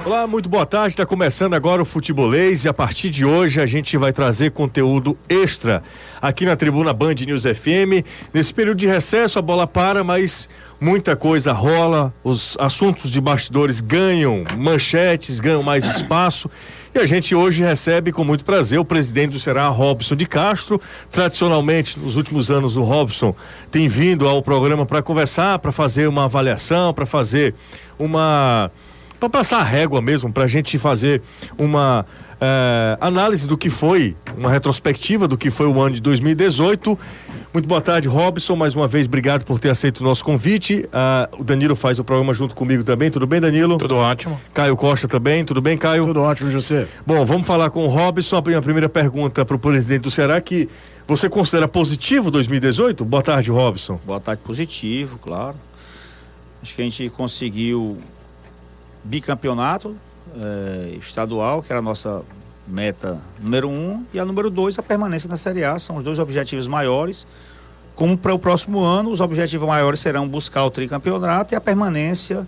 Olá, muito boa tarde, está começando agora o Futebolês e a partir de hoje a gente vai trazer conteúdo extra aqui na Tribuna Band News FM. Nesse período de recesso a bola para, mas muita coisa rola, os assuntos de bastidores ganham manchetes, ganham mais espaço. E a gente hoje recebe com muito prazer o presidente do Ceará, Robson de Castro. Tradicionalmente, nos últimos anos, o Robson tem vindo ao programa para conversar, para fazer uma avaliação, para fazer para passar a régua mesmo, para a gente fazer uma análise do que foi, uma retrospectiva do que foi o ano de 2018. Muito boa tarde, Robson, mais uma vez obrigado por ter aceito o nosso convite. O Danilo faz o programa junto comigo também, tudo bem, Danilo? Tudo ótimo. Caio Costa também, tudo bem, Caio? Tudo ótimo, José. Bom, vamos falar com o Robson. A primeira pergunta para o presidente do Ceará, que você considera positivo 2018? Boa tarde, Robson. Boa tarde, positivo, claro. Acho que a gente conseguiu bicampeonato estadual, que era a nossa meta número 1, e a número 2, a permanência na Série A. São os dois objetivos maiores. Como para o próximo ano, os objetivos maiores serão buscar o tricampeonato e a permanência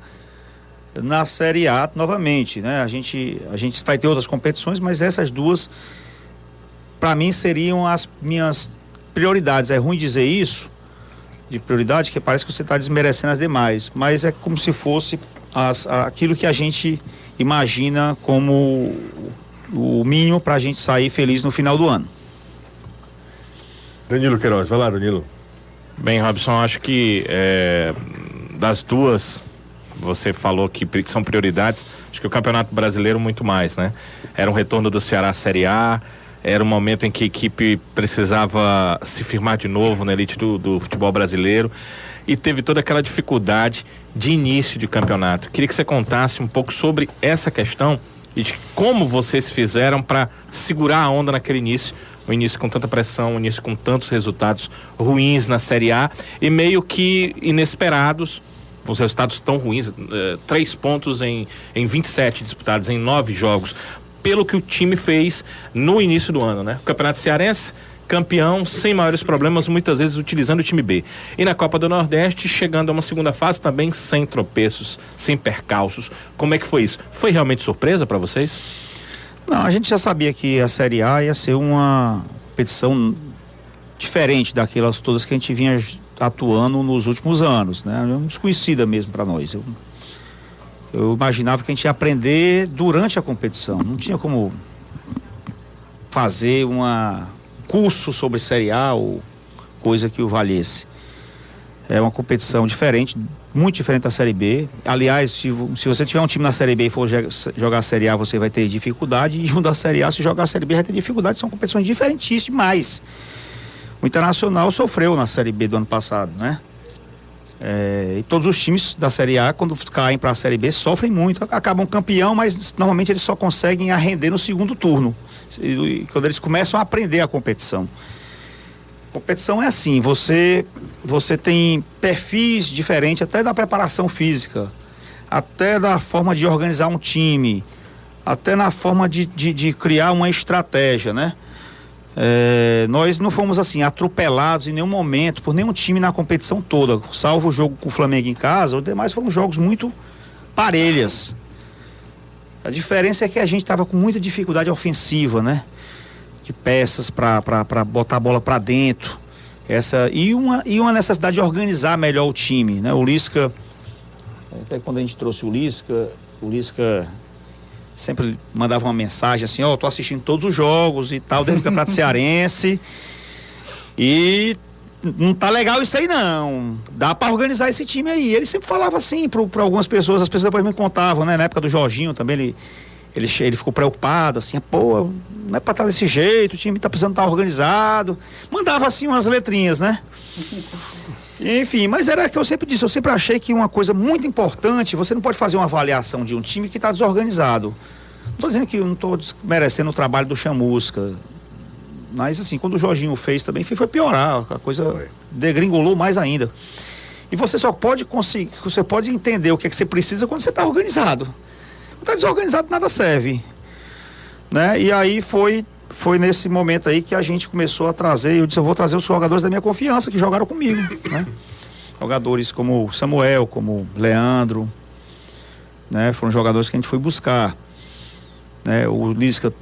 na Série A novamente, né? A gente vai ter outras competições, mas essas duas, para mim, seriam as minhas prioridades. É ruim dizer isso, de prioridade, que parece que você está desmerecendo as demais, mas é como se fosse aquilo que a gente imagina como o mínimo para a gente sair feliz no final do ano. Danilo Queiroz, vai lá, Danilo. Bem, Robson, acho que das duas, você falou que são prioridades, acho que o Campeonato Brasileiro muito mais, né? Era um retorno do Ceará à Série A, era um momento em que a equipe precisava se firmar de novo na elite do futebol brasileiro e teve toda aquela dificuldade de início de campeonato. Queria que você contasse um pouco sobre essa questão e de como vocês fizeram para segurar a onda naquele início, o início com tanta pressão, o início com tantos resultados ruins na Série A e meio que inesperados, os resultados tão ruins, 3 pontos em 27 disputados em 9 jogos, pelo que o time fez no início do ano, né? O Campeonato Cearense, campeão, sem maiores problemas, muitas vezes utilizando o time B. E na Copa do Nordeste, chegando a uma segunda fase também sem tropeços, sem percalços. Como é que foi isso? Foi realmente surpresa para vocês? Não, a gente já sabia que a Série A ia ser uma competição diferente daquelas todas que a gente vinha atuando nos últimos anos, né? Uma desconhecida mesmo para nós. Eu imaginava que a gente ia aprender durante a competição. Não tinha como fazer curso sobre Série A ou coisa que o valesse. É uma competição diferente, muito diferente da Série B. Aliás, se você tiver um time na Série B e for jogar a Série A, você vai ter dificuldade, e um da Série A, se jogar a Série B, vai ter dificuldade. São competições diferentíssimas demais. O Internacional sofreu na Série B do ano passado, né? E todos os times da Série A, quando caem para a Série B, sofrem muito. Acabam campeão, mas normalmente eles só conseguem arrender no segundo turno, quando eles começam a aprender a competição. Competição é assim, você tem perfis diferentes, até da preparação física, até da forma de organizar um time, até na forma de criar uma estratégia, né? Nós não fomos assim atropelados em nenhum momento por nenhum time na competição toda, salvo o jogo com o Flamengo em casa. Os demais foram jogos muito parelhas. A diferença é que a gente estava com muita dificuldade ofensiva, né? De peças para botar a bola para dentro. E uma necessidade de organizar melhor o time, né? O Lisca, até quando a gente trouxe o Lisca sempre mandava uma mensagem assim: tô assistindo todos os jogos e tal, dentro do Campeonato Cearense, e não tá legal isso aí não, dá pra organizar esse time aí. Ele sempre falava assim pra algumas pessoas, as pessoas depois me contavam, né? Na época do Jorginho também, ele ficou preocupado, assim, não é pra estar desse jeito, o time tá precisando estar organizado, mandava assim umas letrinhas, né? Enfim, mas era que eu sempre disse, eu sempre achei que uma coisa muito importante, você não pode fazer uma avaliação de um time que está desorganizado. Não estou dizendo que eu não estou desmerecendo o trabalho do Chamusca, mas assim, quando o Jorginho fez também, foi piorar, a coisa degringolou mais ainda. E você só pode conseguir, você pode entender o que é que você precisa quando você está organizado. Não está desorganizado, nada serve, né? E aí foi nesse momento aí que a gente começou a trazer, eu disse, eu vou trazer os jogadores da minha confiança que jogaram comigo, né? Jogadores como Samuel, como Leandro, né? Foram jogadores que a gente foi buscar, né? O Lisca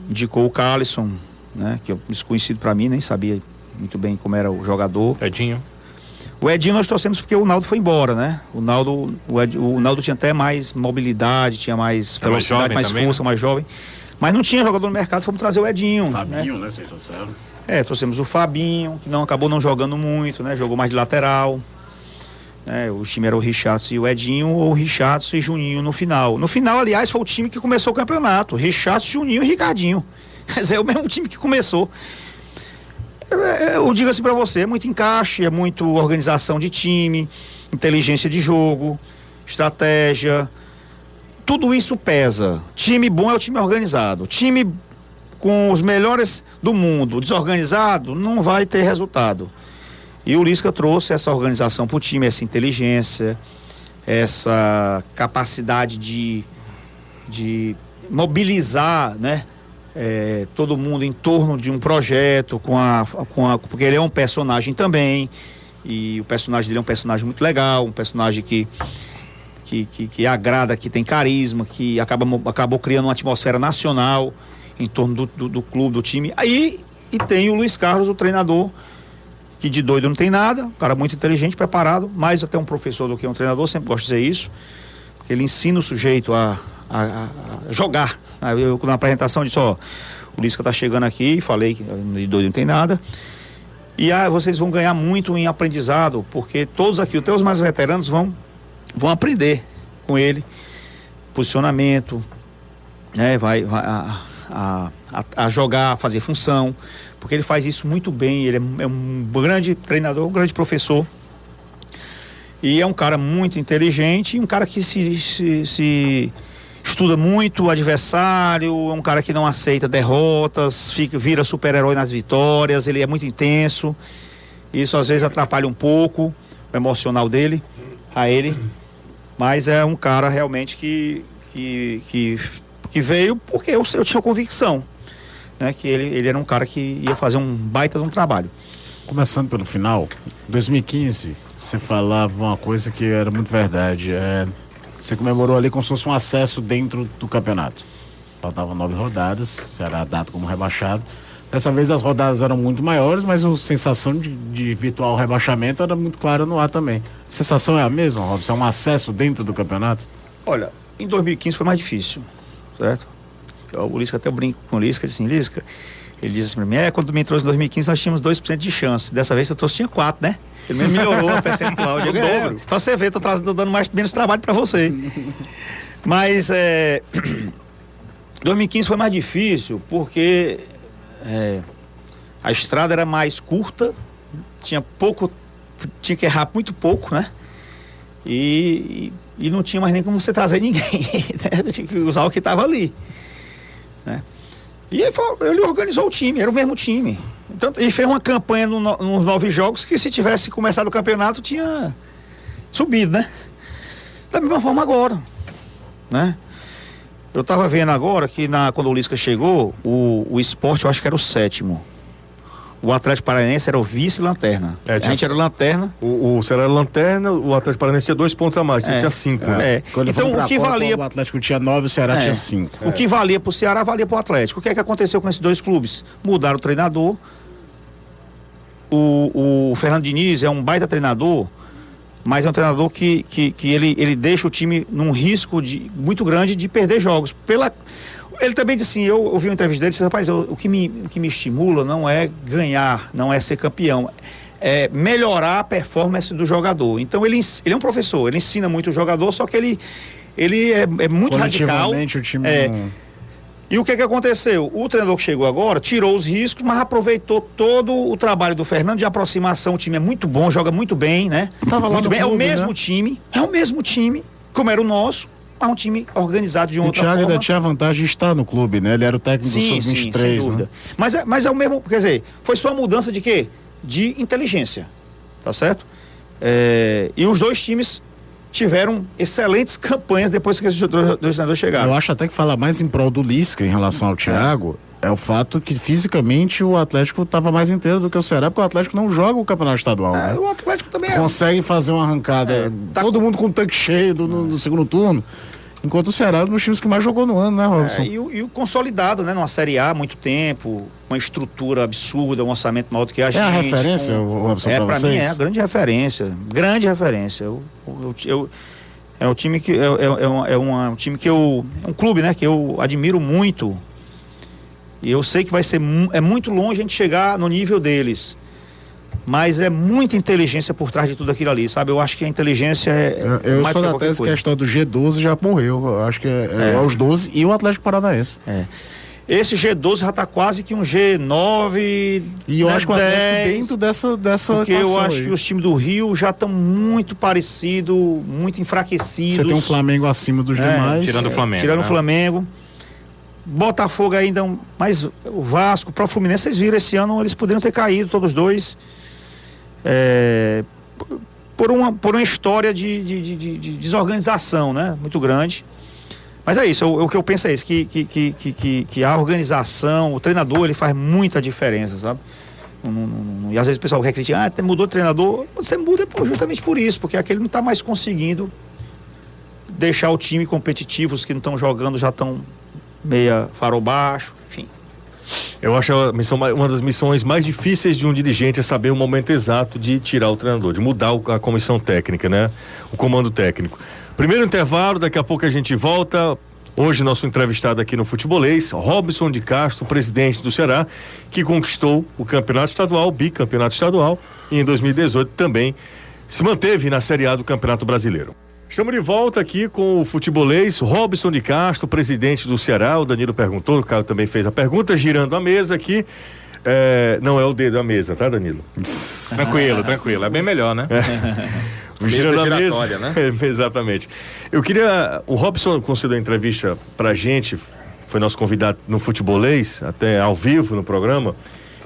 indicou o Calisson, né? Que é desconhecido para mim, nem sabia muito bem como era o jogador. Edinho. O Edinho nós trouxemos porque o Naldo foi embora, né? O Naldo tinha até mais mobilidade, tinha mais velocidade, mais também, força, né? mais jovem. Mas não tinha jogador no mercado, fomos trazer o Edinho. Fabinho, né? Vocês trouxeram. Trouxemos o Fabinho, que acabou não jogando muito, né? Jogou mais de lateral. O time era o Richardson e o Edinho, ou o Richardson e Juninho no final. No final, aliás, foi o time que começou o campeonato. Richardson, Juninho e Ricardinho. Quer dizer, é o mesmo time que começou. Eu digo assim pra você, é muito encaixe, é muito organização de time, inteligência de jogo, estratégia. Tudo isso pesa. Time bom é o time organizado. Time com os melhores do mundo, desorganizado, não vai ter resultado. E o Lisca trouxe essa organização pro time, essa inteligência, essa capacidade de mobilizar, né? Todo mundo em torno de um projeto, porque ele é um personagem também, e o personagem dele é um personagem muito legal, um personagem que agrada, que tem carisma, que acabou criando uma atmosfera nacional em torno do clube, do time. Aí, e tem o Luiz Carlos, o treinador, que de doido não tem nada, um cara muito inteligente, preparado, mais até um professor do que um treinador, sempre gosto de dizer isso, porque ele ensina o sujeito a jogar. Eu, na apresentação, disse, o Lisca tá chegando aqui, falei que de doido não tem nada, e vocês vão ganhar muito em aprendizado, porque todos aqui, até os mais veteranos, vão aprender com ele, posicionamento, né? Vai a jogar, a fazer função, porque ele faz isso muito bem, ele é um grande treinador, um grande professor, e é um cara muito inteligente, um cara que se estuda muito o adversário, é um cara que não aceita derrotas, vira super-herói nas vitórias, ele é muito intenso, isso às vezes atrapalha um pouco o emocional dele, mas é um cara realmente que veio porque eu tinha convicção, né, que ele era um cara que ia fazer um baita de um trabalho. Começando pelo final, 2015, você falava uma coisa que era muito verdade, você comemorou ali como se fosse um acesso dentro do campeonato. Faltavam 9 rodadas, será dado como rebaixado. Dessa vez as rodadas eram muito maiores, mas a sensação de virtual rebaixamento era muito clara no ar também. A sensação é a mesma, Robson? É um acesso dentro do campeonato? Olha, em 2015 foi mais difícil, certo? O Lisca, até eu brinco com o Lisca, ele disse assim pra mim, quando tu me trouxe em 2015 nós tínhamos 2% de chance, dessa vez eu trouxe tinha 4%, né? Ele melhorou a percentual, eu digo, pra você ver, tô dando menos trabalho pra você. Mas 2015 foi mais difícil porque a estrada era mais curta, tinha que errar muito pouco, né? E não tinha mais nem como você trazer ninguém, né? Tinha que usar o que estava ali, né? E ele organizou o time, era o mesmo time. Então, e fez uma campanha nos 9 jogos que, se tivesse começado o campeonato, tinha subido, né? Da mesma forma agora, né? Eu estava vendo agora que quando o Lisca chegou, o Sport, eu acho que era o 7º. O Atlético Paranaense era o vice-lanterna. A gente era lanterna. O Ceará era lanterna, o Atlético Paranaense tinha 2 pontos a mais, tinha 5. Então o que valia... O Atlético tinha 9, o Ceará tinha 5. O que valia pro Ceará, valia pro Atlético. O que é que aconteceu com esses dois clubes? Mudaram o treinador. O Fernando Diniz é um baita treinador, mas é um treinador que ele deixa o time num risco muito grande de perder jogos. Ele também disse assim, eu ouvi uma entrevista dele, disse, rapaz, o que me estimula não é ganhar, não é ser campeão, é melhorar a performance do jogador. Então ele é um professor, ele ensina muito o jogador, só que ele é muito radical. O time E o que aconteceu? O treinador que chegou agora tirou os riscos, mas aproveitou todo o trabalho do Fernando de aproximação. O time é muito bom, joga muito bem, né? Muito bem, é o mesmo time, como era o nosso. É um time organizado de uma outra forma. O Thiago ainda tinha a vantagem de estar no clube, né? Ele era o técnico do Sub-23, sem dúvida. Né? Mas é o mesmo, quer dizer, foi só uma mudança de quê? De inteligência, tá certo? E os dois times tiveram excelentes campanhas depois que esses dois treinadores chegaram. Eu acho até que falar mais em prol do Lisca em relação ao Thiago é o fato que fisicamente o Atlético estava mais inteiro do que o Ceará, porque o Atlético não joga o campeonato estadual. Né? O Atlético também consegue fazer uma arrancada, todo mundo com o tanque cheio no segundo turno. Enquanto o Ceará é um dos times que mais jogou no ano, né, Robson? E o consolidado, né? Numa Série A há muito tempo, uma estrutura absurda, um orçamento maior do que a gente. É a referência, Robson, pra mim é a grande referência. Grande referência. É um time que um time que eu, é um clube, né, que eu admiro muito. E eu sei que vai ser muito longe a gente chegar no nível deles. Mas é muita inteligência por trás de tudo aquilo ali, sabe? Eu acho que a inteligência eu mais sou do da que qualquer tese que a coisa. história do G12 já morreu. Eu acho que é os 12 e o Atlético Paranaense. Esse G12 já está quase que um G9. E eu acho que o Atlético 10, dentro dessa porque eu acho aí. que os times do Rio já estão muito parecidos, muito enfraquecidos. Você tem um Flamengo acima dos demais. Tirando o Flamengo. Tirando o né? Flamengo. Botafogo ainda, mas o Vasco, o próprio Fluminense, vocês viram esse ano, eles poderiam ter caído todos dois. Por uma história de desorganização, né? Muito grande. Mas é isso, o que eu penso é isso, que a organização, o treinador, ele faz muita diferença, sabe? E às vezes o pessoal quer criticar, mudou o treinador, você muda justamente por isso, porque aquele não está mais conseguindo deixar o time competitivo, os que não estão jogando já estão meia farol baixo, enfim. Eu acho uma das missões mais difíceis de um dirigente é saber o momento exato de tirar o treinador, de mudar a comissão técnica, né? O comando técnico. Primeiro intervalo, daqui a pouco a gente volta. Hoje nosso entrevistado aqui no Futebolês, Robson de Castro, presidente do Ceará, que conquistou o campeonato estadual, bicampeonato estadual, e em 2018 também se manteve na Série A do Campeonato Brasileiro. Estamos de volta aqui com o Futebolês, Robson de Castro, presidente do Ceará. O Danilo perguntou, o Caio também fez a pergunta, girando a mesa aqui. Não é o dedo a mesa, tá, Danilo? Tranquilo. É bem melhor, né? Girando a mesa, né? Exatamente. Eu queria, o Robson concedeu a entrevista pra gente, foi nosso convidado no Futebolês, até ao vivo no programa,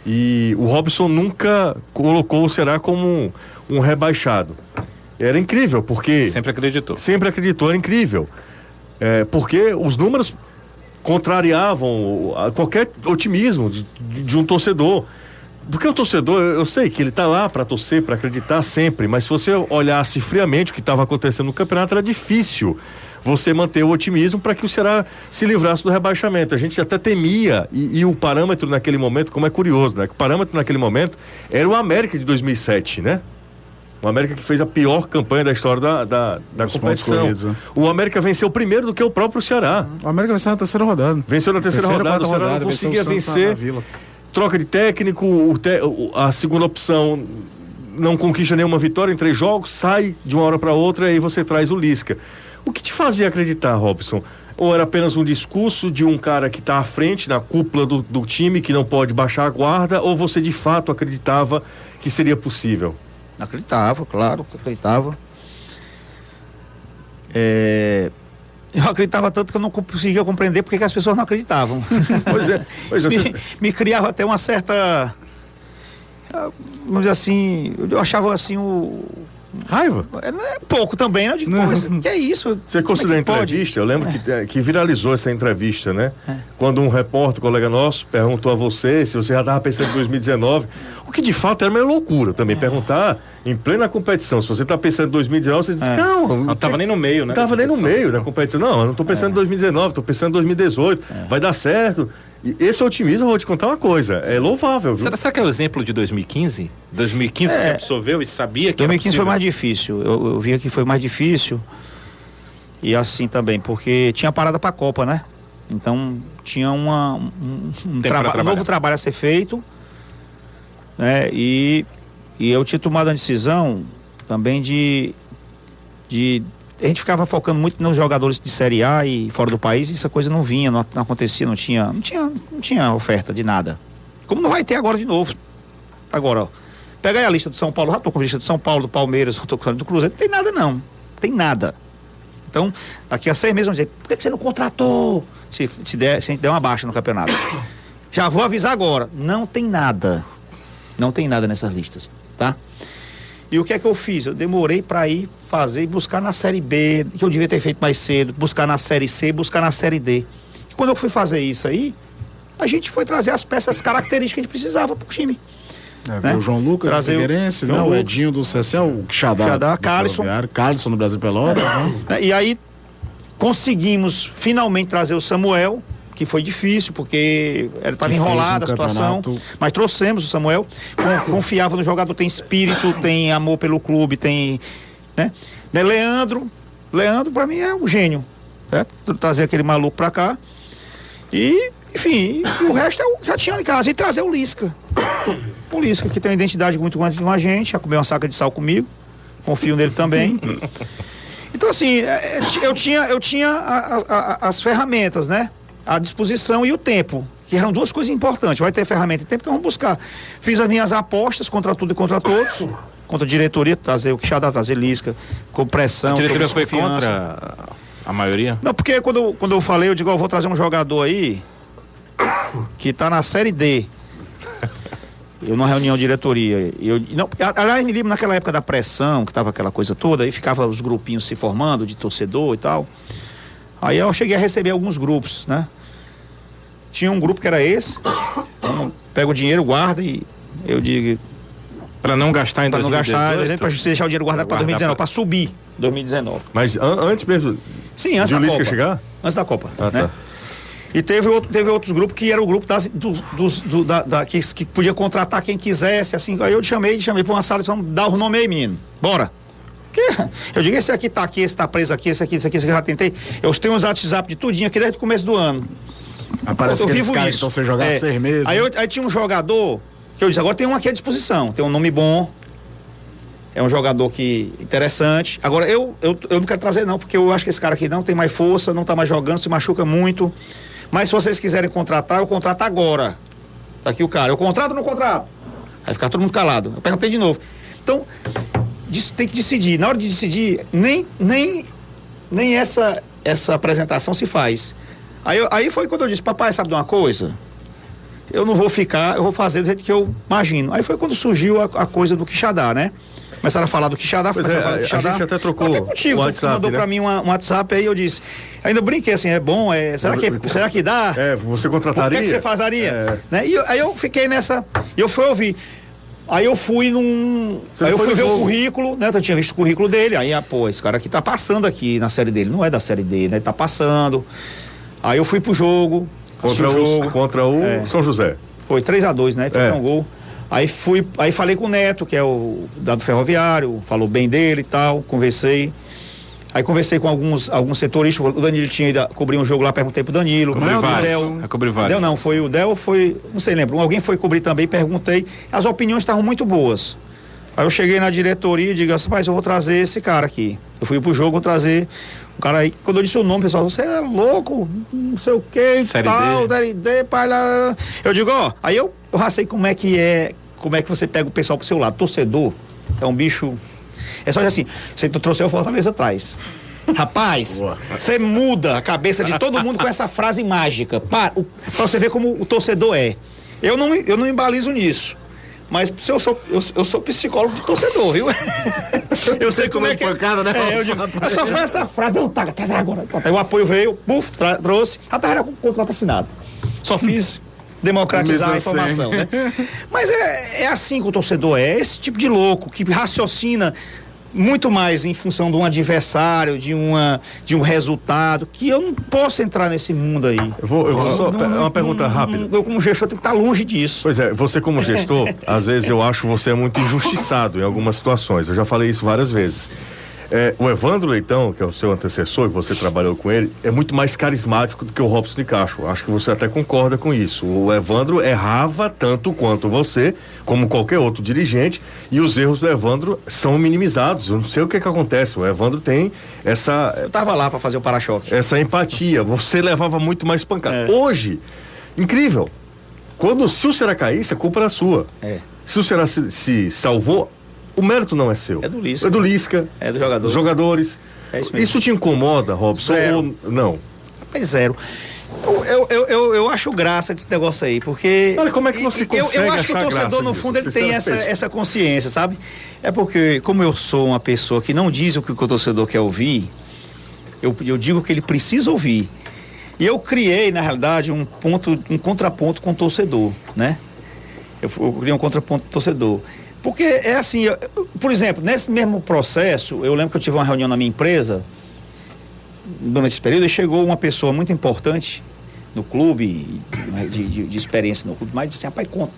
e o Robson nunca colocou o Ceará como um rebaixado. Era incrível, porque... Sempre acreditou, era incrível. Porque os números contrariavam qualquer otimismo de um torcedor. Porque o torcedor, eu sei que ele está lá para torcer, para acreditar sempre, mas se você olhasse friamente o que estava acontecendo no campeonato, era difícil você manter o otimismo para que o Ceará se livrasse do rebaixamento. A gente até temia, e o parâmetro naquele momento, como é curioso, né? O parâmetro naquele momento era o América de 2007, né? O América que fez a pior campanha da história da competição. Corridos, né? O América venceu primeiro do que o próprio Ceará. O América venceu na terceira rodada. Venceu na terceira rodada, o Ceará não conseguia vencer. Troca de técnico, a segunda opção não conquista nenhuma vitória em 3 jogos, sai de uma hora para outra e aí você traz o Lisca. O que te fazia acreditar, Robson? Ou era apenas um discurso de um cara que está à frente, na cúpula do time, que não pode baixar a guarda, ou você de fato acreditava que seria possível? Acreditava, claro, acreditava. Eu acreditava tanto que eu não conseguia compreender porque que as pessoas não acreditavam. Pois é. Me criava até uma certa... Vamos dizer assim, eu achava assim Raiva? É pouco também, né? Eu digo, mas que é isso? Você considerou a entrevista? Eu lembro que viralizou essa entrevista, né? Quando um repórter, colega nosso, perguntou a você se você já estava pensando em 2019, o que de fato era meio loucura também, perguntar em plena competição, se você está pensando em 2019, você diz, calma. Não estava nem no meio, né? Não estava nem no meio da competição. Não, eu não estou pensando em 2019, estou pensando em 2018, vai dar certo. E esse otimismo, eu vou te contar uma coisa, é louvável, viu? Será que é o exemplo de 2015? 2015 você absorveu e sabia que 2015 foi mais difícil, eu via que foi mais difícil. E assim também, porque tinha parada para a Copa, né? Então tinha um novo trabalho a ser feito, né? E eu tinha tomado a decisão também de a gente ficava focando muito nos jogadores de Série A e fora do país, e essa coisa não vinha, não acontecia, não tinha oferta de nada. Como não vai ter agora de novo. Agora, ó, pega aí a lista do São Paulo, já tô com a lista do São Paulo, do Palmeiras, tô com a do Cruzeiro, não tem nada não, tem nada. Então, daqui a 6 meses vão dizer, por que você não contratou? Se a gente der uma baixa no campeonato. Já vou avisar agora, não tem nada nessas listas, tá? E o que é que eu fiz? Eu demorei para ir fazer e buscar na Série B, que eu devia ter feito mais cedo, buscar na Série C, buscar na Série D. E quando eu fui fazer isso aí, a gente foi trazer as peças características que a gente precisava pro time. Né? O João Lucas, o Figueirense, né? O Edinho do CSA, o Xadá, Carlson no Brasil Pelotas. E aí, Conseguimos finalmente trazer o Samuel, que foi difícil, porque ele estava enrolada a situação, mas trouxemos o Samuel, confiava no jogador, tem espírito, tem amor pelo clube, tem, né? Leandro para mim é um gênio, certo? Trazer aquele maluco para cá e, enfim, o resto eu já tinha em casa, e trazer o Lisca, que tem uma identidade muito grande com a gente, já comeu uma saca de sal comigo, confio nele também. Então assim, eu tinha as ferramentas, né? A disposição e o tempo, que eram duas coisas importantes. Vai ter ferramenta e tempo, então vamos buscar. Fiz as minhas apostas contra tudo e contra todos, contra a diretoria, trazer o Quixadá, trazer Lisca, com pressão. A diretoria foi contra a maioria? Não, porque quando eu falei, eu digo, eu vou trazer um jogador aí que tá na Série D. Eu numa reunião de diretoria, aliás, me lembro naquela época da pressão, que tava aquela coisa toda, aí ficava os grupinhos se formando de torcedor e tal. Aí eu cheguei a receber alguns grupos, né? Tinha um grupo que era esse, então pega o dinheiro, guarda e eu digo... Para não gastar em 2018? Para não gastar, para você deixar o dinheiro guardado para 2019, para subir 2019. Mas antes mesmo? Sim, antes da Copa. Chegar? Antes da Copa, né? Tá. E teve outros grupos que era o grupo que podia contratar quem quisesse, assim. Aí eu chamei para uma sala e disse, vamos dar o nome aí, menino. Bora. Eu digo, esse aqui tá aqui, esse tá preso aqui, esse aqui eu já tentei. Eu tenho uns WhatsApp de tudinho aqui desde o começo do ano. Aparece aqueles caras que estão sem jogar 6 meses. Aí tinha um jogador que eu disse, agora tem um aqui à disposição, tem um nome bom, é um jogador que interessante. Agora eu não quero trazer não, porque eu acho que esse cara aqui não tem mais força, não tá mais jogando, se machuca muito. Mas se vocês quiserem contratar, eu contrato agora. Tá aqui o cara, eu contrato ou não contrato? Aí ficar todo mundo calado. Eu perguntei de novo. Então, tem que decidir. Na hora de decidir, nem essa apresentação se faz. Aí foi quando eu disse, papai, sabe de uma coisa? Eu não vou ficar, eu vou fazer do jeito que eu imagino. Aí foi quando surgiu a coisa do Quixadá, né? Começaram a falar do Quixadá, a gente até trocou até contigo, o WhatsApp, mandou, né? Pra mim um WhatsApp aí, eu disse, ainda brinquei assim, é bom, será que dá? Você contrataria? O que você faria? Né? E aí eu fiquei nessa, eu fui ouvir. Aí eu fui aí eu fui ver o currículo, né? Eu tinha visto o currículo dele, aí, esse cara aqui tá passando aqui na série dele, não é da série D, né? Ele tá passando. Aí eu fui pro jogo. Contra o São José. Foi 3-2, né? Foi um gol. Aí falei com o Neto, que é o do Ferroviário, falou bem dele e tal, conversei. Aí conversei com alguns setoristas, o Danilo tinha ido cobrir um jogo lá, perguntei pro Danilo. Cobri vários. Não, foi o Del, não sei, lembro, alguém foi cobrir também, perguntei, as opiniões estavam muito boas. Aí eu cheguei na diretoria e digo, rapaz, eu vou trazer esse cara aqui. Eu fui pro jogo, vou trazer o cara aí, quando eu disse o nome, pessoal, você é louco, não sei o que, tal, Série D, pai lá. Eu digo, aí eu racei como é que você pega o pessoal pro seu lado. Torcedor é um bicho. É só assim, você trouxe o Fortaleza atrás. Rapaz, você muda a cabeça de todo mundo com essa frase mágica. Pra você ver como o torcedor é. Eu não embalizo nisso. Mas eu sou psicólogo de torcedor, viu? Eu sei como é que. Pancada, né? Eu só faço essa frase, não, tá agora. Aí o apoio veio, trouxe, até era com o contrato assinado. Só fiz democratizar a informação, né? Mas é assim que o torcedor é, esse tipo de louco que raciocina muito mais em função de um adversário, de um resultado, que eu não posso entrar nesse mundo aí. Uma pergunta rápida. Eu como gestor tenho que estar longe disso. Pois é, você como gestor, às vezes eu acho você muito injustiçado em algumas situações, eu já falei isso várias vezes. O Evandro Leitão, que é o seu antecessor, que você trabalhou com ele, é muito mais carismático do que o Robson de Castro. Acho que você até concorda com isso. O Evandro errava tanto quanto você, como qualquer outro dirigente, e os erros do Evandro são minimizados. Eu não sei o que acontece. O Evandro tem essa... Eu tava lá para fazer o para-choque. Essa empatia. Você levava muito mais pancada. Hoje, incrível. Se o Ceará caísse, a culpa era sua. Se o Ceará se salvou, o mérito não é seu. É do Lisca. É do Lisca. É do jogador. Dos jogadores. É isso mesmo. Isso te incomoda, Robson? Zero. Ou não? É zero. Eu acho graça desse negócio aí, porque... Olha, como é que você consegue eu acho que o torcedor, no fundo, ele tem essa consciência, sabe? É porque, como eu sou uma pessoa que não diz o que o torcedor quer ouvir, eu digo o que ele precisa ouvir. E eu criei, na realidade, um contraponto com o torcedor, né? Eu criei um contraponto com o torcedor. Porque é assim, por exemplo, nesse mesmo processo, eu lembro que eu tive uma reunião na minha empresa, durante esse período, chegou uma pessoa muito importante no clube, de experiência no clube, mas disse, rapaz, eu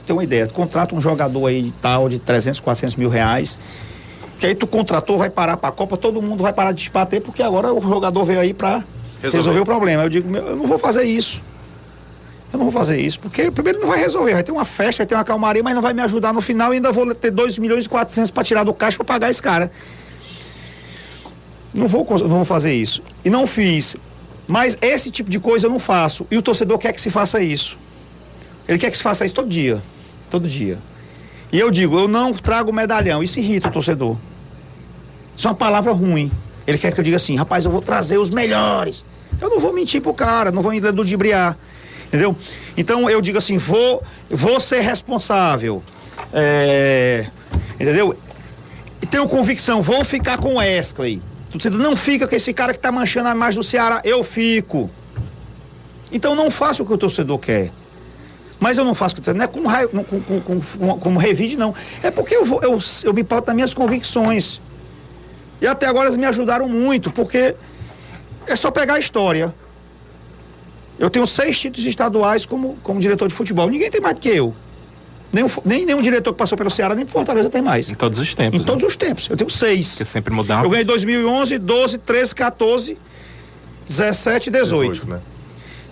tenho uma ideia, contrata um jogador aí de tal, de 300, 400 mil reais, que aí tu contratou, vai parar pra Copa, todo mundo vai parar de te bater, porque agora o jogador veio aí pra resolver o problema. Eu digo, eu não vou fazer isso. Eu não vou fazer isso, porque primeiro não vai resolver, vai ter uma festa, vai ter uma calmaria, mas não vai me ajudar no final e ainda vou ter 2 milhões e 400 para tirar do caixa para pagar esse cara. Não vou fazer isso. E não fiz. Mas esse tipo de coisa eu não faço. E o torcedor quer que se faça isso. Ele quer que se faça isso todo dia. Todo dia. E eu digo, eu não trago medalhão. Isso irrita o torcedor. Isso é uma palavra ruim. Ele quer que eu diga assim, rapaz, eu vou trazer os melhores. Eu não vou mentir pro cara, não vou ainda ludibriar. Entendeu? Então eu digo assim, vou ser responsável. Entendeu? E tenho convicção, vou ficar com o Wesley. Não fica com esse cara que tá manchando a imagem do Ceará. Eu fico. Então não faço o que o torcedor quer. Mas eu não faço o que o torcedor não é como revide, não. É porque eu me pauto nas minhas convicções. E até agora eles me ajudaram muito, porque é só pegar a história. Eu tenho 6 títulos estaduais como diretor de futebol. Ninguém tem mais do que eu. Nenhum diretor que passou pelo Ceará, nem Fortaleza tem mais. Em todos os tempos. Em todos os tempos. Eu tenho 6. Porque sempre mudava. Eu ganhei 2011, 12, 13, 14, 17 e 18. Né?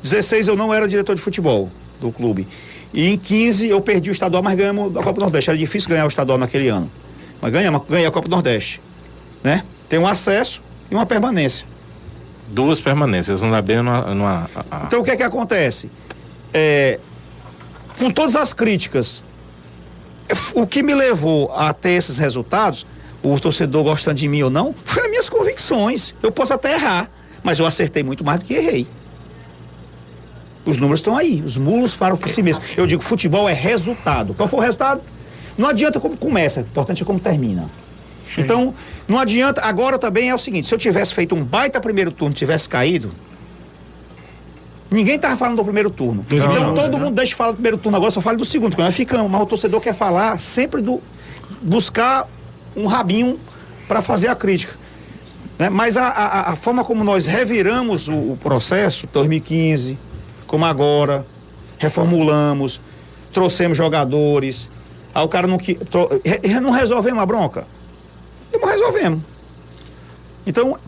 16 eu não era diretor de futebol do clube. E em 15 eu perdi o estadual, mas ganhamos a Copa do Nordeste. Era difícil ganhar o estadual naquele ano. Mas ganhei a Copa do Nordeste. Né? Tem um acesso e uma permanência. 2 permanências, não dá bem numa. Então o que é que acontece? Com todas as críticas, o que me levou a ter esses resultados, o torcedor gostando de mim ou não, foi as minhas convicções. Eu posso até errar, mas eu acertei muito mais do que errei. Os números estão aí, os mulos falam por si mesmos. Eu digo, futebol é resultado. Qual foi o resultado? Não adianta como começa, o importante é como termina. Então, não adianta, agora também é o seguinte, se eu tivesse feito um baita primeiro turno, tivesse caído, ninguém tava falando do primeiro turno. Então todo mundo deixa de falar do primeiro turno, agora só fala do segundo, porque nós ficamos, mas o torcedor quer falar sempre buscar um rabinho para fazer a crítica. Né? Mas a forma como nós reviramos o processo, 2015, como agora, reformulamos, trouxemos jogadores, aí o cara não resolvemos a bronca. Não resolvemos. Então,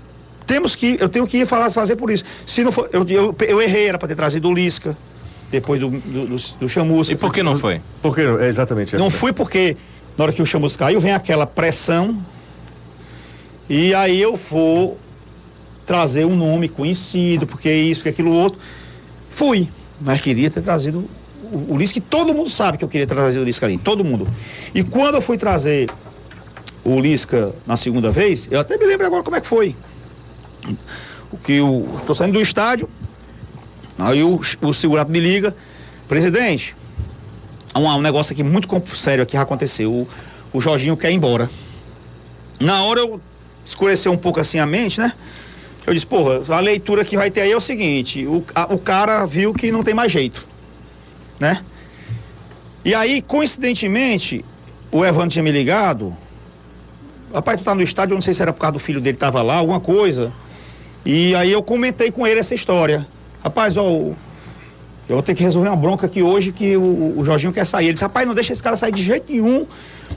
eu tenho que fazer por isso. Se não for, eu errei, era para ter trazido o Lisca, depois do Chamusca. E por que não foi? Porque exatamente. Não fui porque na hora que o Chamusca caiu, vem aquela pressão e aí eu vou trazer um nome conhecido, porque isso, porque aquilo outro. Fui, mas queria ter trazido o Lisca, que todo mundo sabe que eu queria trazer o Lisca ali, todo mundo. E quando eu fui trazer o Lisca na segunda vez, eu até me lembro agora como é que foi. Tô saindo do estádio, aí o segurado me liga, presidente, um negócio aqui muito sério aqui aconteceu, o Jorginho quer ir embora. Na hora eu escureceu um pouco assim a mente, né? Eu disse, porra, a leitura que vai ter aí é o seguinte, o cara viu que não tem mais jeito, né? E aí, coincidentemente, o Evandro tinha me ligado, rapaz, tu tá no estádio, eu não sei se era por causa do filho dele que tava lá, alguma coisa. E aí eu comentei com ele essa história. Rapaz, eu vou ter que resolver uma bronca aqui hoje que o Jorginho quer sair. Ele disse, rapaz, não deixa esse cara sair de jeito nenhum,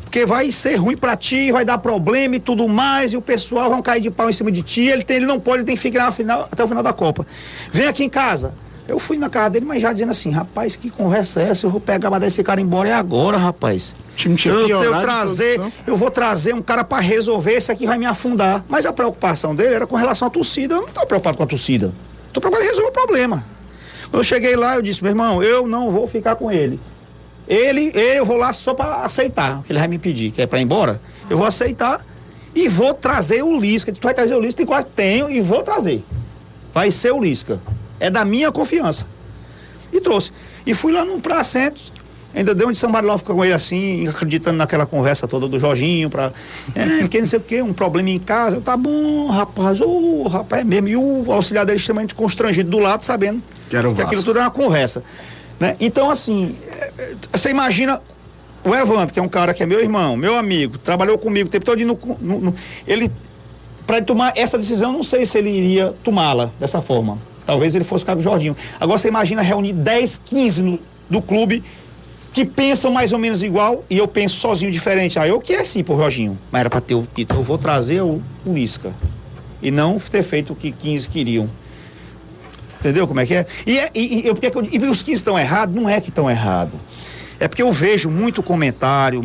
porque vai ser ruim pra ti, vai dar problema e tudo mais, e o pessoal vai cair de pau em cima de ti, ele não pode, ele tem que ficar até o final da Copa. Vem aqui em casa. Eu fui na casa dele, mas já dizendo assim, rapaz, que conversa é essa? Eu vou pegar, mandar esse cara embora é agora, rapaz. Eu vou trazer um cara pra resolver, esse aqui vai me afundar. Mas a preocupação dele era com relação à torcida. Eu não tô preocupado com a torcida. Tô preocupado em resolver o problema. Quando eu cheguei lá, eu disse, meu irmão, eu não vou ficar com ele. Eu vou lá só pra aceitar o que ele vai me pedir, que é pra ir embora. Eu vou aceitar e vou trazer o Lisca. Tu vai trazer o Lisca? Tem quase, tenho e vou trazer. Vai ser o Lisca. É da minha confiança. E trouxe. E fui lá no Praça Santos, ainda deu um de somebody love com ele assim, acreditando naquela conversa toda do Jorginho, porque não sei o que, um problema em casa. Eu, tá bom, rapaz, rapaz, é mesmo. E o auxiliar dele extremamente constrangido do lado, sabendo que aquilo tudo é uma conversa. Né? Então, assim, você imagina o Evandro, que é um cara que é meu irmão, meu amigo, trabalhou comigo o tempo todo ele para ele tomar essa decisão, não sei se ele iria tomá-la dessa forma. Talvez ele fosse ficar com o Jorginho. Agora você imagina reunir 10, 15 do clube que pensam mais ou menos igual e eu penso sozinho diferente. Eu que é sim pro Jorginho. Mas era para ter o título. Eu vou trazer o Lisca. E não ter feito o que 15 queriam. Entendeu como é que é? E os 15 estão errados? Não é que estão errados. É porque eu vejo muito comentário,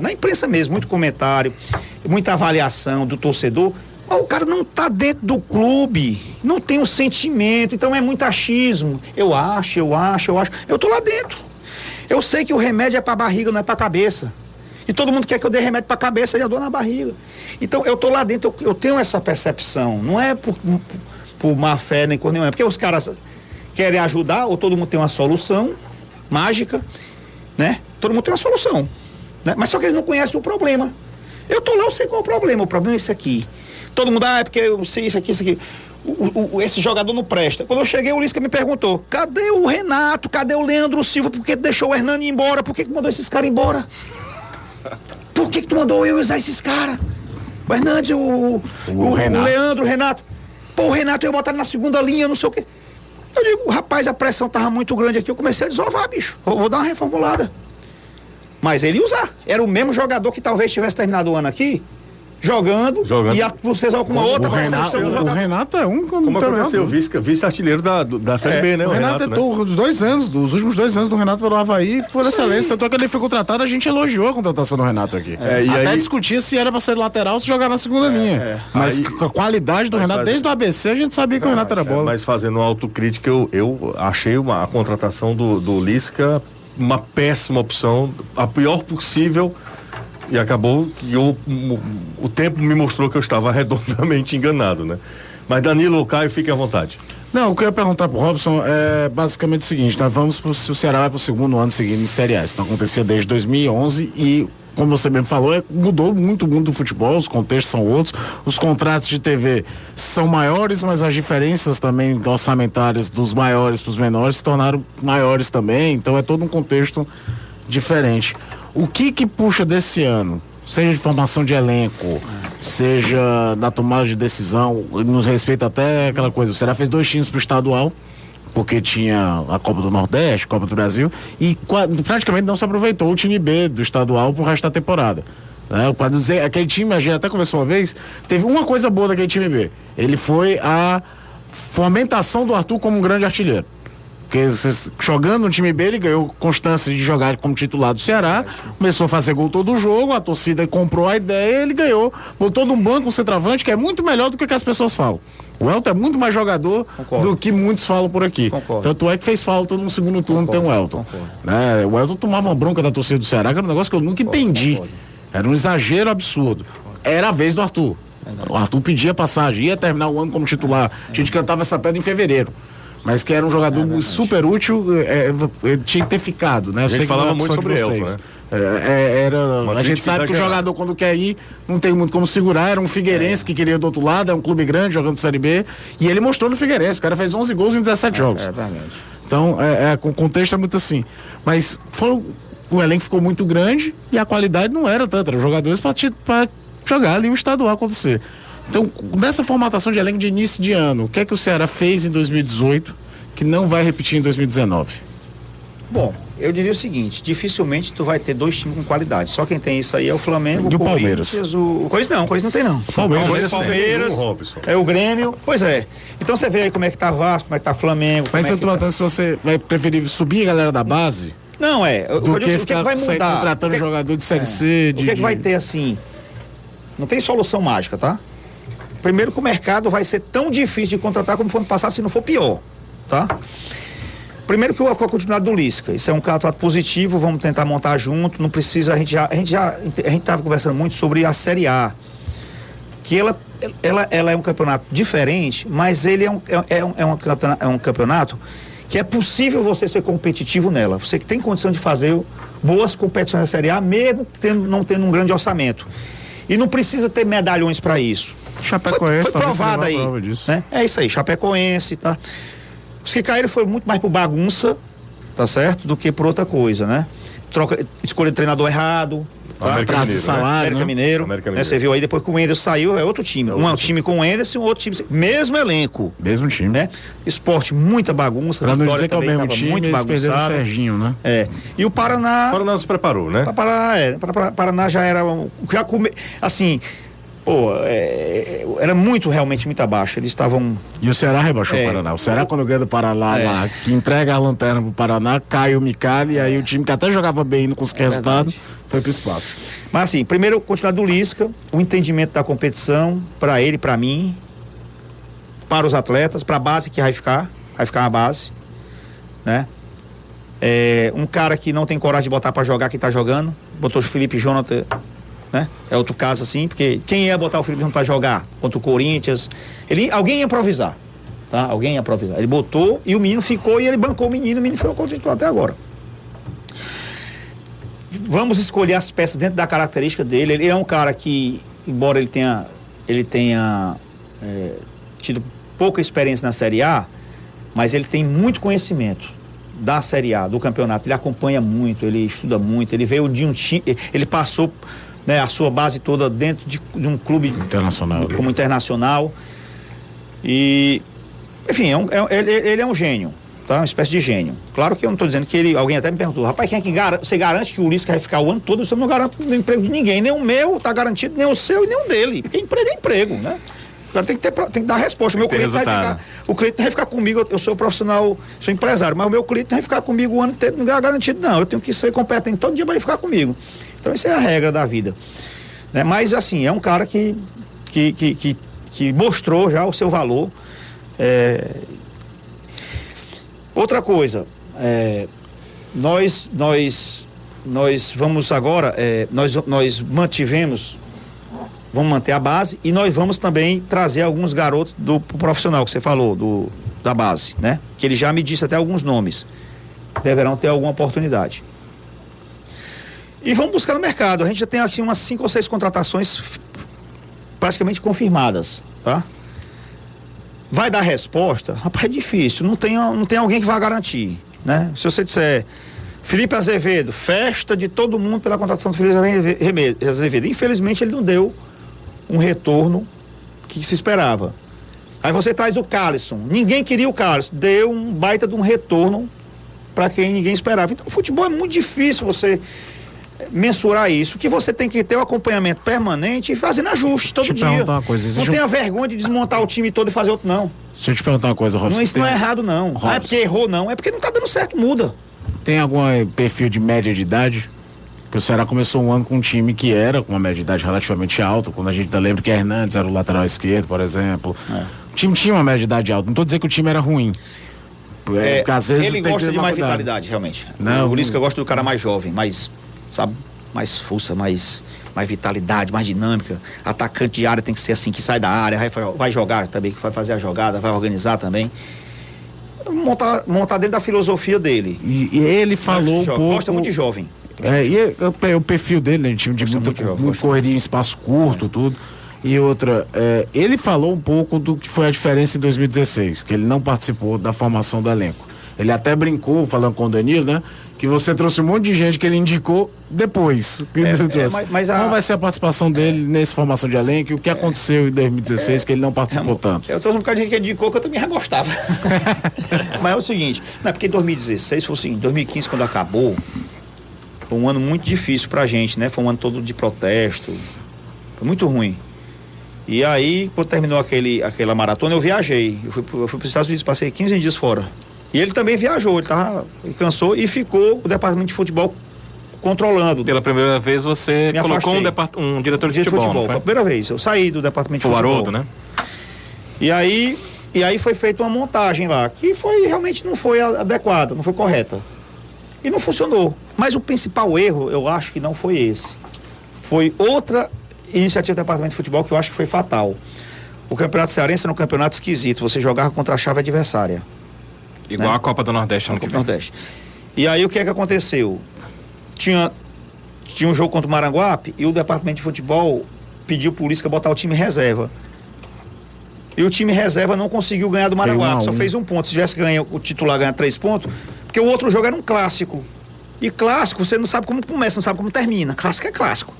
na imprensa mesmo, muito comentário, muita avaliação do torcedor. Mas o cara não tá dentro do clube, não tem o sentimento, então é muito achismo. Eu acho. Eu tô lá dentro. Eu sei que o remédio é pra barriga, não é pra cabeça. E todo mundo quer que eu dê remédio pra cabeça e a dor na barriga. Então eu tô lá dentro, eu tenho essa percepção. Não é por má fé nem coisa nenhuma. É porque os caras querem ajudar, ou todo mundo tem uma solução mágica, né? Todo mundo tem uma solução, né? Mas só que eles não conhecem o problema. Eu tô lá, eu sei qual é o problema. O problema é esse aqui. Todo mundo, é porque eu sei isso aqui. Esse jogador não presta. Quando eu cheguei, o Lisca me perguntou: cadê o Renato? Cadê o Leandro Silva? Por que tu deixou o Hernani ir embora? Por que tu mandou esses caras embora? Por que tu mandou eu usar esses caras? O Hernandes, o Leandro, o Renato. Pô, o Renato eu ia botar ele na segunda linha, não sei o quê. Eu digo, rapaz, a pressão tava muito grande aqui. Eu comecei a desovar, bicho. Vou dar uma reformulada. Mas ele ia usar. Era o mesmo jogador que talvez tivesse terminado o ano aqui, jogando. E fez alguma outra percepção do jogador. O Renato é um como aconteceu, vice-artilheiro da Série B, né? O Renato os 2 anos, os últimos 2 anos do Renato pelo Avaí foram excelentes. Tanto é que ele foi contratado, a gente elogiou a contratação do Renato aqui. Até discutia se era pra ser lateral ou se jogar na segunda linha. Mas a qualidade do Renato, desde o ABC, a gente sabia que o Renato era bola. Mas fazendo uma autocrítica, eu achei a contratação do Lisca uma péssima opção, a pior possível. E acabou que o tempo me mostrou que eu estava redondamente enganado, né? Mas Danilo ou Caio, fiquem à vontade. Não, o que eu ia perguntar pro Robson é basicamente o seguinte: se o Ceará vai pro segundo ano seguindo em Série A. Isso não acontecia desde 2011 e, como você mesmo falou, mudou muito o mundo do futebol, os contextos são outros, os contratos de TV são maiores, mas as diferenças também orçamentárias dos maiores para os menores se tornaram maiores também, então é todo um contexto diferente. O que puxa desse ano, seja de formação de elenco, seja na tomada de decisão, nos respeita até aquela coisa, o Ceará fez 2 times pro estadual, porque tinha a Copa do Nordeste, Copa do Brasil, e praticamente não se aproveitou o time B do estadual pro resto da temporada. Aquele time, a gente até conversou uma vez, teve uma coisa boa daquele time B, ele foi a fomentação do Arthur como um grande artilheiro. Porque jogando no time B, ele ganhou constância de jogar como titular do Ceará, começou a fazer gol todo o jogo, a torcida comprou a ideia, ele ganhou, botou num banco um centroavante que é muito melhor do que as pessoas falam. O Elton é muito mais jogador do que muitos falam por aqui. Tanto é que fez falta no segundo turno ter um Elton. O Elton tomava uma bronca da torcida do Ceará, que era um negócio que eu nunca entendi. Era um exagero absurdo. Era a vez do Arthur. O Arthur pedia passagem, ia terminar o ano como titular. A gente cantava essa pedra em fevereiro. Mas que era um jogador super útil, tinha que ter ficado, né? A gente falava muito sobre Elton, né? A gente sabe que o jogador, quando quer ir, não tem muito como segurar. Era um Figueirense que queria do outro lado, é um clube grande jogando Série B, e ele mostrou no Figueirense. O cara fez 11 gols em 17 jogos. É verdade. Então, o contexto é muito assim. Mas o elenco ficou muito grande e a qualidade não era tanta. Eram jogadores para jogar ali o estadual acontecer. Então, nessa formatação de elenco de início de ano, o que é que o Ceará fez em 2018 que não vai repetir em 2019? Bom, eu diria o seguinte: dificilmente tu vai ter 2 times com qualidade. Só quem tem isso aí é o Flamengo, e o Palmeiras. O Corinthians não tem não. Palmeiras, o Grêmio. Pois é. Então você vê aí como é que tá Vasco, como é que tá Flamengo. Mas eu tô perguntando se você vai preferir subir a galera da base? Não, o que vai mudar? Contratando jogador de Série C. O que vai ter assim? Não tem solução mágica, tá? Primeiro que o mercado vai ser tão difícil de contratar como foi ano passado, se não for pior, tá? Primeiro que a continuidade do Lisca, isso é um contrato positivo, vamos tentar montar junto, não precisa, a gente estava conversando muito sobre a Série A, que ela é um campeonato diferente, mas ele é um campeonato que é possível você ser competitivo nela, você que tem condição de fazer boas competições na Série A, mesmo não tendo um grande orçamento, e não precisa ter medalhões para isso. Chapecoense foi provado aí, né? É isso aí, Chapecoense, tá? Os que caíram foi muito mais por bagunça, tá certo? Do que por outra coisa, né? Escolha de treinador errado, Tá? América Praça Mineiro, Salário, América né? Mineiro. América Né? Mineiro. Você viu aí, depois que o Enderson saiu, é outro time. Um é um time com o Enderson, outro time. Mesmo elenco. Mesmo time. Né? Esporte, muita bagunça. Pra não Vitória dizer que é o também mesmo tava time, muito eles perderam o bagunçado. Serginho, né? É. E o Paraná. O Paraná se preparou, né? Paraná já era. Assim. Pô, era realmente muito abaixo. Eles estavam. E o Ceará rebaixou É. o Paraná. O Ceará, quando ganha do Paraná lá, que entrega a lanterna pro Paraná, cai o Micali, e aí o time que até jogava bem, não conseguia resultado, foi pro espaço. Mas assim, primeiro, continuar do Lisca, o entendimento da competição, para ele, para mim, para os atletas, para a base que vai ficar uma base, né? Um cara que não tem coragem de botar para jogar quem tá jogando, botou o Felipe Jonathan, né? É outro caso assim, porque quem ia botar o Felipe Jonathan para jogar contra o Corinthians? Alguém ia improvisar, tá? Alguém ia improvisar. Ele botou e o menino ficou e ele bancou o menino foi o titular até agora. Vamos escolher as peças dentro da característica dele. Ele é um cara que, embora ele tenha tido pouca experiência na Série A, mas ele tem muito conhecimento da Série A, do campeonato. Ele acompanha muito, ele estuda muito, ele veio de um time, ele passou, né, a sua base toda dentro de um clube Internacional. como Internacional. E, enfim, ele é um gênio. Tá? Uma espécie de gênio. Claro que eu não estou dizendo que ele. Alguém até me perguntou, rapaz, quem é que garante? Você garante que o Lisca vai ficar o ano todo? Você não garante o emprego de ninguém, nem o meu está garantido, nem o seu e nem o dele. Porque emprego é emprego, né? O cara tem que dar resposta. Tem que ter resultado. O cliente não vai ficar comigo, eu sou profissional, sou empresário, mas o meu cliente não vai ficar comigo o ano inteiro, não é garantido, não. Eu tenho que ser competente todo dia para ele ficar comigo. Então, isso é a regra da vida. Né? Mas, assim, é um cara que mostrou já o seu valor. Outra coisa, nós vamos agora, nós mantivemos, vamos manter a base e nós vamos também trazer alguns garotos do profissional que você falou, da base, né? Que ele já me disse até alguns nomes, deverão ter alguma oportunidade. E vamos buscar no mercado, a gente já tem aqui umas 5 ou 6 contratações praticamente confirmadas, tá? Vai dar resposta? Rapaz, é difícil, não tem alguém que vai garantir, né? Se você disser Felipe Azevedo, festa de todo mundo pela contratação do Felipe Azevedo, infelizmente ele não deu um retorno que se esperava. Aí você traz o Calisson, ninguém queria o Calisson, deu um baita de um retorno para quem ninguém esperava. Então o futebol é muito difícil você mensurar isso, que você tem que ter o acompanhamento permanente e fazendo ajustes todo dia. Uma coisa, não tenha vergonha de desmontar o time todo e fazer outro, não. Se eu te perguntar uma coisa, Robson. Isso não é errado, não. Não é porque errou, não. É porque não tá dando certo, muda. Tem algum perfil de média de idade? Porque o Ceará começou um ano com um time que era com uma média de idade relativamente alta, quando a gente lembra que Hernandes era o lateral esquerdo, por exemplo. O time tinha uma média de idade alta. Não tô dizendo que o time era ruim. Porque às vezes ele gosta de mais vitalidade, realmente. Não, o Lisca gosta do cara mais jovem, mais, sabe, mais força, mais vitalidade, mais dinâmica. Atacante de área tem que ser assim, que sai da área, vai jogar também, que vai fazer a jogada, vai organizar também. Montar dentro da filosofia dele. E ele falou um pouco... Gosta muito de jovem. O perfil dele, né? Time de muito correria em espaço curto, tudo. E outra, ele falou um pouco do que foi a diferença em 2016, que ele não participou da formação do elenco. Ele até brincou, falando com o Danilo, né? Que você trouxe um monte de gente que ele indicou depois. Qual vai ser a participação dele nessa formação de elenco e o que aconteceu em 2016 que ele não participou tanto? Eu trouxe um bocado de gente que indicou que eu também já gostava. Mas é o seguinte, não é porque em 2016 foi assim, 2015 quando acabou, foi um ano muito difícil pra gente, né? Foi um ano todo de protesto, foi muito ruim. E aí, quando terminou aquela maratona, eu viajei. Eu fui para os Estados Unidos, passei 15 dias fora. E ele também viajou, ele cansou e ficou o departamento de futebol controlando. Pela primeira vez você colocou um diretor de futebol. Foi a primeira vez, eu saí do departamento de futebol. Foi o Haroldo, né? E aí foi feita uma montagem lá, que realmente não foi adequada, não foi correta. E não funcionou. Mas o principal erro, eu acho que não foi esse. Foi outra iniciativa do departamento de futebol que eu acho que foi fatal. O Campeonato Cearense era um campeonato esquisito, você jogava contra a chave adversária. Igual, né? A Copa do Nordeste ano que vem. Nordeste. E aí o que é que aconteceu? Tinha um jogo contra o Maranguape e o departamento de futebol pediu pro Lisca botar o time reserva. E o time reserva não conseguiu ganhar do Maranguape, só fez 1 ponto. Se tivesse ganho, o titular ganhar 3 pontos, porque o outro jogo era um clássico. E clássico, você não sabe como começa, não sabe como termina. Clássico é clássico.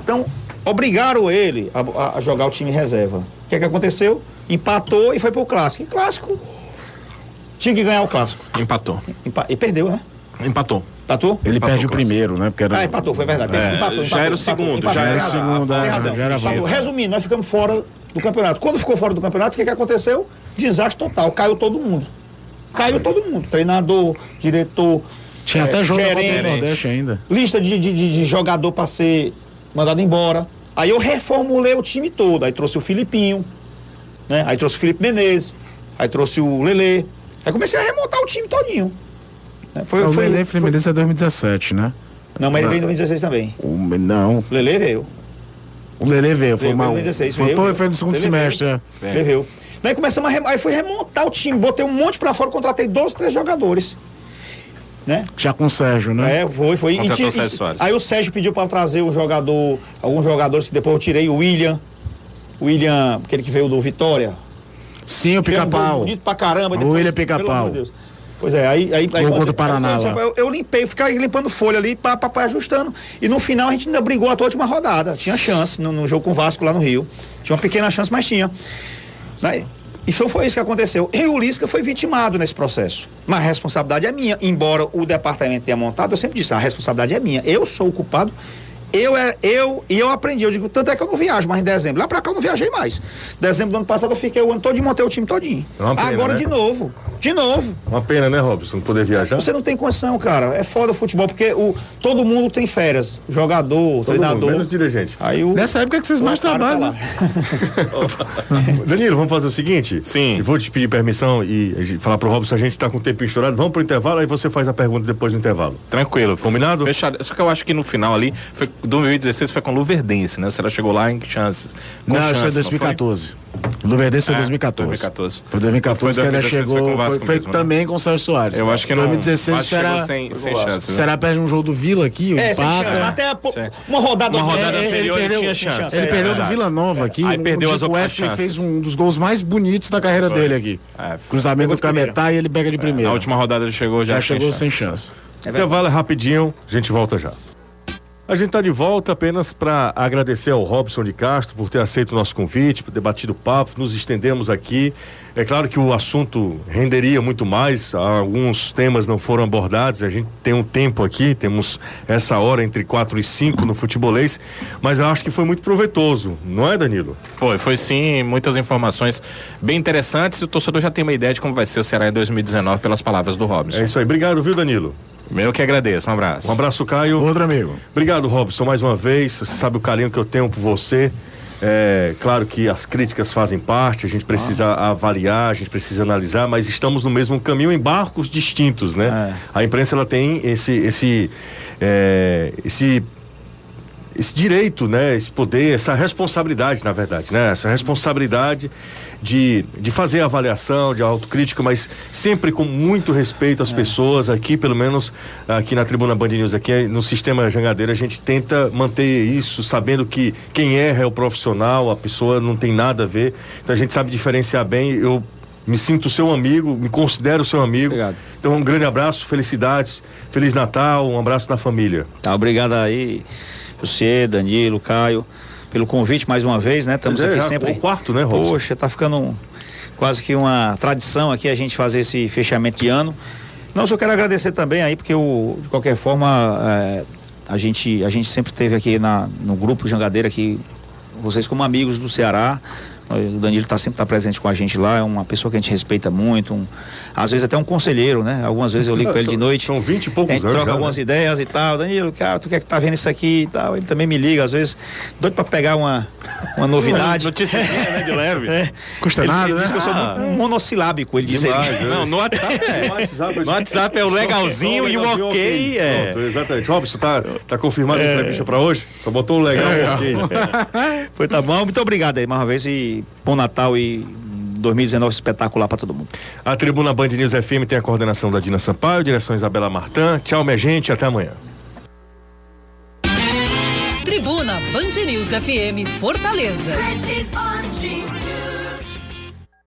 Então, obrigaram ele a jogar o time reserva. O que é que aconteceu? Empatou e foi pro clássico. E clássico, tinha que ganhar o clássico. Empatou. E perdeu, né? Empatou. Empatou? Ele Empatou perde o o clássico. primeiro, né? Porque era... Empatou, foi verdade. Já era o segundo. Já era o segundo, tem razão. já era Empatou. volta. Resumindo, nós ficamos fora do campeonato. Quando ficou fora do campeonato, o que aconteceu? Desastre total, caiu todo mundo. Treinador, diretor, Tinha até jogo da Copa do gerente, Nordeste ainda. lista de jogador para ser mandado embora. Aí eu reformulei o time todo. Aí trouxe o Filipinho, né? Aí trouxe o Felipe Menezes, aí trouxe o Lelê. Aí comecei a remontar o time todinho. Né? O Lelê Fluminense é 2017, né? Não, mas ele veio em 2016 também. Não. O Lelê veio. O Lelê veio, foi Veio em mal. 2016, Foi no segundo Lelê semestre, veio. é. Lelê veio. Daí começamos aí fui remontar o time, botei um monte pra fora, contratei 3 jogadores. Né? Já com o Sérgio, né? Foi. Contratou o Sérgio Soares. Aí o Sérgio pediu pra trazer um jogador, alguns jogadores que depois eu tirei, o William, aquele que veio do Vitória. Sim, o Pica-Pau. Bonito pra caramba. O William Pica-Pau. Pois é, aí contra o Paraná lá. eu limpei, ficava limpando folha ali, ajustando. E no final a gente ainda brigou até a última rodada. Tinha chance no jogo com o Vasco lá no Rio. Tinha uma pequena chance, mas tinha. Então foi isso que aconteceu. E o Lisca foi vitimado nesse processo. Mas a responsabilidade é minha. Embora o departamento tenha montado, eu sempre disse, a responsabilidade é minha. Eu sou o culpado. E eu aprendi, eu digo, tanto é que eu não viajo mais em dezembro. Lá pra cá eu não viajei mais. Dezembro do ano passado eu fiquei o ano todo e montei o time todinho. Agora, né? De novo. Uma pena, né, Robson, não poder viajar? Você não tem condição, cara. É foda o futebol, porque todo mundo tem férias. Jogador, treinador. Menos dirigente. Nessa época que vocês mais trabalham. Danilo, vamos fazer o seguinte? Sim. Eu vou te pedir permissão e falar pro Robson, a gente tá com o tempo estourado. Vamos pro intervalo, aí você faz a pergunta depois do intervalo. Tranquilo. Combinado? Fechado. Só que eu acho que no final ali, 2016 foi com o Luverdense, né? Você chegou lá em chance. Não, isso é 2014. Luverdense foi 2014. 2014. Foi 2014 que ela chegou. Foi também com o Sérgio Soares. Eu acho que não. 2016 será sem chance. Será perde um jogo do Vila aqui? Sem chance. Até uma rodada anterior ele tinha chance. Ele perdeu do Vila Nova aqui. Aí perdeu as outras chances. chances. Fez um dos gols mais bonitos da carreira dele aqui. Cruzamento do Cametá e ele pega de primeira. Na última rodada ele chegou já sem chance. Intervalo é rapidinho, a gente volta já. A gente está de volta apenas para agradecer ao Robson de Castro por ter aceito o nosso convite, por ter batido papo, nos estendemos aqui. É claro que o assunto renderia muito mais, alguns temas não foram abordados, a gente tem um tempo aqui, temos essa hora entre 4 e 5 no Futebolês, mas eu acho que foi muito proveitoso, não é, Danilo? Foi sim, muitas informações bem interessantes e o torcedor já tem uma ideia de como vai ser o Ceará em 2019 pelas palavras do Robson. É isso aí, obrigado, viu, Danilo? Eu que agradeço, um abraço. Um abraço, Caio. Outro amigo. Obrigado, Robson, mais uma vez. Você sabe o carinho que eu tenho por você. Claro que as críticas fazem parte, a gente precisa avaliar, a gente precisa analisar, mas estamos no mesmo caminho em barcos distintos, né? A imprensa, ela tem esse direito, né? Esse poder, essa responsabilidade, na verdade, né? Essa responsabilidade de fazer avaliação, de autocrítica, mas sempre com muito respeito às pessoas. Aqui, pelo menos aqui na Tribuna Band News, aqui no Sistema Jangadeiro, a gente tenta manter isso, sabendo que quem erra é o profissional, a pessoa não tem nada a ver, então a gente sabe diferenciar bem. Eu me sinto seu amigo, me considero seu amigo. Obrigado. Então um grande abraço, felicidades, Feliz Natal, um abraço da família. Tá, obrigado aí, você, Danilo, Caio, pelo convite mais uma vez, né? Estamos aqui sempre. O quarto, né, Robson? Poxa, tá ficando quase que uma tradição aqui a gente fazer esse fechamento de ano. Não, só quero agradecer também aí, porque de qualquer forma a gente sempre teve aqui no grupo Jangadeira aqui, vocês como amigos do Ceará. O Danilo sempre tá presente com a gente lá, é uma pessoa que a gente respeita muito, às vezes até um conselheiro, né? Algumas vezes eu ligo para ele de noite. São 20 e poucos anos. A gente troca algumas ideias e tal. Danilo, cara, tu quer que tá vendo isso aqui e tal? Ele também me liga, às vezes, doido para pegar uma novidade. Notícia, né, de leve. Custa nada, ele né? diz que eu sou muito monossilábico, ele diz. Não, no WhatsApp No WhatsApp é o legalzinho e o ok é. Pronto, exatamente. Robson, tá confirmada a entrevista para hoje? Só botou o legal e o ok. Foi, tá bom, muito obrigado aí mais uma vez e bom Natal e 2019 espetacular para todo mundo. A Tribuna Band News FM tem a coordenação da Dina Sampaio, direção Isabela Martã. Tchau, minha gente, até amanhã. Tribuna Band News FM Fortaleza.